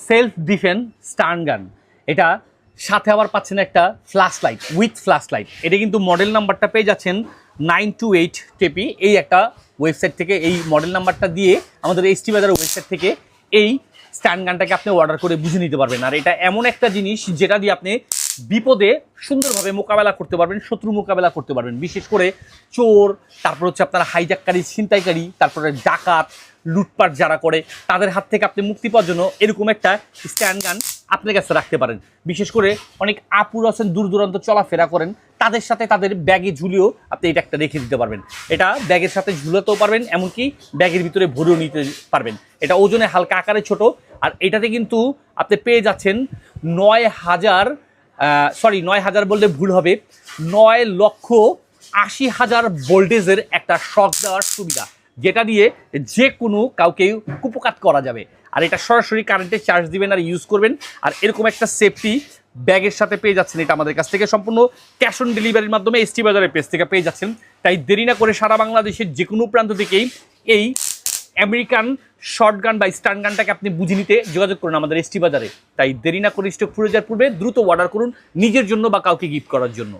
Self defence স্টান গান। এটা সাথে আবার পাচ্ছেন একটা flash light with flash light. এটা কিন্তু মডেল নাম্বারটা পেয়ে যাচ্ছেন 928 টেপি। এই একটা ওয়েবসাইট থেকে এই মডেল নাম্বারটা দিয়ে আমাদের এসটি বাজার ওয়েবসাইট থেকে এই স্ট্যান্ড গানটাকে আপনি অর্ডার করে বুঝে নিতে পারবেন। আর এটা এমন একটা জিনিস যেটা দিয়ে আপনি বিপদে সুন্দরভাবে মোকাবেলা করতে পারবেন, শত্রু মোকাবেলা করতে পারবেন। বিশেষ করে চোর, তারপর হচ্ছে আপনার হাইজ্যাককারী, ছিনতাইকারী, তারপরে ডাকাত, লুটপাট যারা করে তাদের হাত থেকে আপনি মুক্তি পাওয়ার জন্য এরকম একটা স্ট্যান্ড গান আপনার কাছে রাখতে পারেন। বিশেষ করে অনেক আপুর আছেন দূর দূরান্ত চলাফেরা করেন, তাদের সাথে তাদের ব্যাগে ঝুলিয়েও আপনি এটা একটা রেখে দিতে পারবেন। এটা ব্যাগের সাথে ঝুলাতেও পারবেন, এমনকি ব্যাগের ভিতরে ভরেও নিতে পারবেন। এটা ওজনে হালকা আকারে ছোট। আর এটাতে কিন্তু আপনি পেয়ে যাচ্ছেন 9,000 বললে ভুল হবে, 9,80,000 ভোল্টেজের একটা শক দেওয়ার সুবিধা, যেটা দিয়ে যে কোনো কাউকে কুপকাত করা যাবে। আর এটা সরাসরি কারেন্টে চার্জ দিবেন আর ইউজ করবেন। আর এরকম একটা সেফটি ব্যাগের সাথে পেয়ে যাচ্ছেন। এটা আমাদের কাছ থেকে সম্পূর্ণ ক্যাশ অন ডেলিভারির মাধ্যমে এসটি বাজারের পেজ থেকে পেয়ে যাচ্ছেন। তাই দেরি না করে সারা বাংলাদেশের যে কোনো প্রান্ত থেকেই এই আমেরিকান শর্টগান বা স্টান গানটাকে আপনি বুঝে নিতে যোগাযোগ করুন আমাদের এসটি বাজারে। তাই দেরি না করে স্টক ফুরে যাওয়ার পূর্বে দ্রুত অর্ডার করুন নিজের জন্য বা কাউকে গিফট করার জন্য।